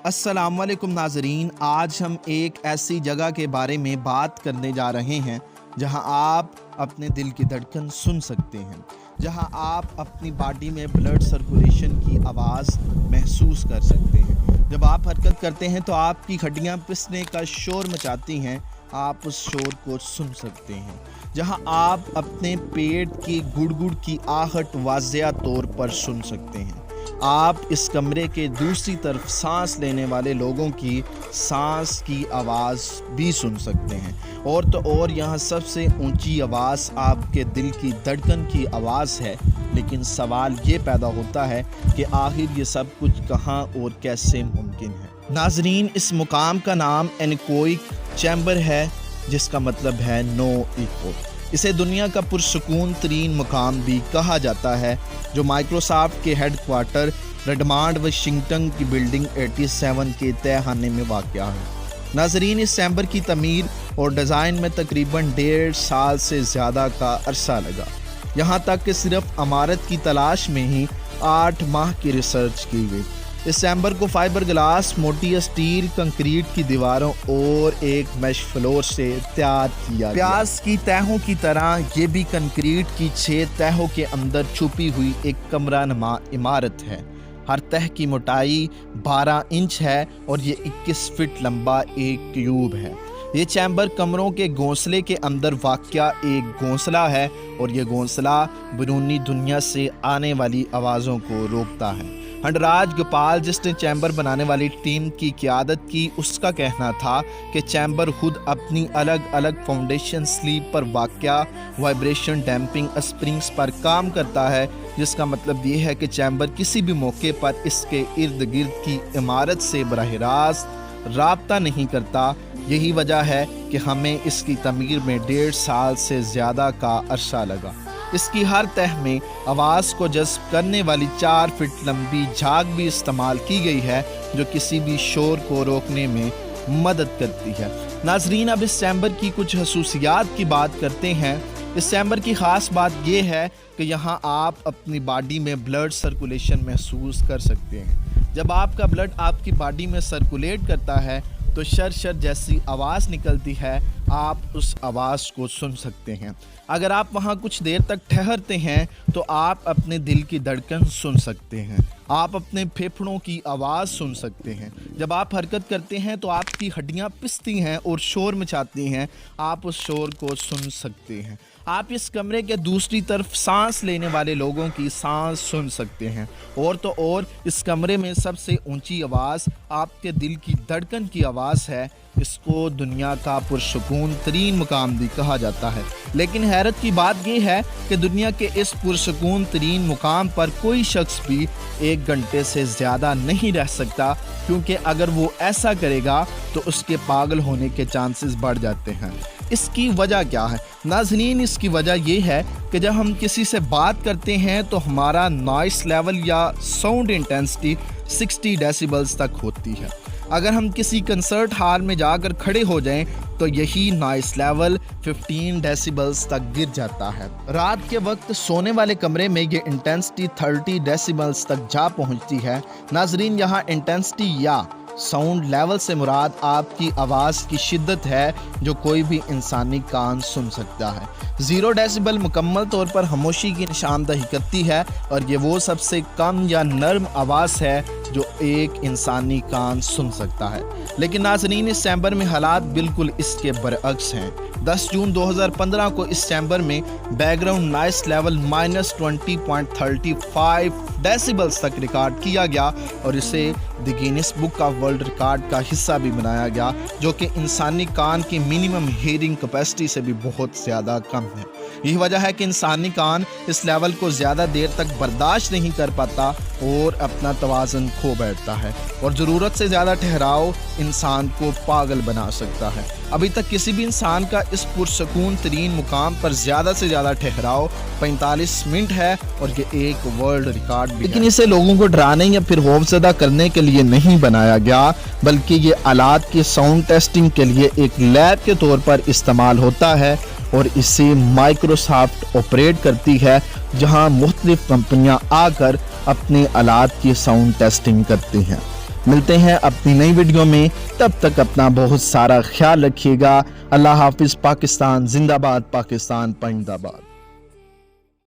अस्सलाम वालेकुम नाजरीन, आज हम एक ऐसी जगह के बारे में बात करने जा रहे हैं जहां आप अपने दिल की धड़कन सुन सकते हैं, जहां आप अपनी बॉडी में ब्लड सर्कुलेशन की आवाज़ महसूस कर सकते हैं। जब आप हरकत करते हैं तो आपकी हड्डियां पिसने का शोर मचाती हैं, आप उस शोर को सुन सकते हैं। जहां आप अपने पेट की गुड़गुड़ की आहट वाज़िया तौर पर सुन सकते हैं। आप इस कमरे के दूसरी तरफ सांस लेने वाले लोगों की सांस की आवाज़ भी सुन सकते हैं। और तो और यहाँ सबसे ऊंची आवाज़ आपके दिल की धड़कन की आवाज़ है। लेकिन सवाल ये पैदा होता है कि आखिर ये सब कुछ कहाँ और कैसे मुमकिन है। नाजरीन, इस मुकाम का नाम एनीकोइक चैम्बर है, जिसका मतलब है नो इको। इसे दुनिया का पुरसुकून तरीन मुकाम भी कहा जाता है, जो माइक्रोसॉफ्ट के हेड क्वार्टर रेडमंड वाशिंगटन की बिल्डिंग 87 के तहखाने में वाक़या है। नाजरीन, इस चैम्बर की तमीर और डिज़ाइन में तकरीबन 1.5 साल से ज़्यादा का अरसा लगा। यहाँ तक कि सिर्फ इमारत की तलाश में ही 8 माह की रिसर्च की गई। इस चैम्बर को फाइबर ग्लास, मोटी स्टील, कंक्रीट की दीवारों और एक मैश फ्लोर से तैयार किया। प्याज की तहों की तरह ये भी कंक्रीट की 6 तहों के अंदर छुपी हुई एक कमरा नुमा इमारत है। हर तह की मोटाई 12 इंच है और ये 21 फीट लंबा एक ट्यूब है। ये चैम्बर कमरों के घोंसले के अंदर वाक़या एक घोंसला है और ये घोंसला बैरूनी दुनिया से आने वाली आवाज़ों को रोकता है। हंडराज गोपाल, जिसने चैम्बर बनाने वाली टीम की क़यादत की, उसका कहना था कि चैम्बर खुद अपनी अलग अलग फाउंडेशन स्लीप पर वाक़या वाइब्रेशन डैम्पिंग स्प्रिंग्स पर काम करता है, जिसका मतलब ये है कि चैम्बर किसी भी मौके पर इसके इर्द गिर्द की इमारत से बराह रास्त राब्ता नहीं करता। यही वजह है कि हमें इसकी तमीर में 1.5 साल से ज़्यादा का अरसा लगा। इसकी हर तह में आवाज़ को जज़्ब करने वाली 4 फीट लंबी झाग भी इस्तेमाल की गई है, जो किसी भी शोर को रोकने में मदद करती है। नाजरीन, अब इस चैम्बर की कुछ खसूसियात की बात करते हैं। इस चैम्बर की ख़ास बात यह है कि यहाँ आप अपनी बॉडी में ब्लड सर्कुलेशन महसूस कर सकते हैं। जब आपका ब्लड आपकी बॉडी में सर्कुलेट करता है तो शर जैसी आवाज़ निकलती है, आप उस आवाज़ को सुन सकते हैं। अगर आप वहाँ कुछ देर तक ठहरते हैं तो आप अपने दिल की धड़कन सुन सकते हैं, आप अपने फेफड़ों की आवाज़ सुन सकते हैं। जब आप हरकत करते हैं तो आपकी हड्डियाँ पिसती हैं और शोर मचाती हैं, आप उस शोर को सुन सकते हैं। आप इस कमरे के दूसरी तरफ सांस लेने वाले लोगों की सांस सुन सकते हैं। और तो और इस कमरे में सबसे ऊंची आवाज़ आपके दिल की धड़कन की आवाज़ है। इसको दुनिया का पुरसुकून तरीन मुकाम भी कहा जाता है। लेकिन हैरत की बात यह है कि दुनिया के इस पुरसुकून तरीन मुकाम पर कोई शख्स भी 1 घंटे से ज़्यादा नहीं रह सकता, क्योंकि अगर वो ऐसा करेगा तो उसके पागल होने के चांसेस बढ़ जाते हैं। इसकी वजह क्या है? नाज़रीन, इसकी वजह यह है कि जब हम किसी से बात करते हैं तो हमारा नॉइस लेवल या साउंड इंटेंसिटी 60 डेसिबल्स तक होती है। अगर हम किसी कंसर्ट हॉल में जाकर खड़े हो जाएं तो यही नॉइस लेवल 15 डेसिबल्स तक गिर जाता है। रात के वक्त सोने वाले कमरे में ये इंटेंसिटी 30 डेसिबल्स तक जा पहुंचती है। नाजरीन, यहाँ इंटेंसिटी या साउंड लेवल से मुराद आपकी आवाज़ की शिद्दत है, जो कोई भी इंसानी कान सुन सकता है। 0 डेसिबल मुकम्मल तौर पर खामोशी की निशानदही करती है और ये वो सबसे कम या नर्म आवाज़ है जो एक इंसानी कान सुन सकता है। लेकिन नाज़रीन, इस चैम्बर में हालात बिल्कुल इसके बरअक्स हैं। 10 जून 2015 को इस चैम्बर में बैकग्राउंड नॉइस लेवल -20.35 डेसिबल्स तक रिकॉर्ड किया गया और इसे the Guinness book of world record का हिस्सा भी बनाया गया, जो कि इंसानी कान की मिनिमम हियरिंग कैपेसिटी से भी बहुत ज़्यादा कम है। यही वजह है कि इंसानी कान इस लेवल को ज़्यादा देर तक बर्दाश्त नहीं कर पाता और अपना तवाज़ुन खो बैठता है, और ज़रूरत से ज़्यादा ठहराव इंसान को पागल बना सकता है। अभी तक किसी भी इंसान का इस पुरसुकून तरीन मुकाम पर ज़्यादा से ज़्यादा ठहराव 45 मिनट है और ये एक वर्ल्ड रिकॉर्ड भी। लेकिन इसे लोगों को डराने या फिर खौफजदा करने के लिए नहीं बनाया गया, बल्कि ये आलात की साउंड टेस्टिंग के लिए एक लैब के तौर पर इस्तेमाल होता है और इसे माइक्रोसॉफ्ट ऑपरेट करती है, जहां मुख्तलिफ कंपनियां आकर अपने आलात की साउंड टेस्टिंग करती हैं। ملتے ہیں اپنی نئی ویڈیو میں، تب تک اپنا بہت سارا خیال رکھیے گا۔ اللہ حافظ۔ پاکستان زندہ باد، پاکستان پرندہ باد۔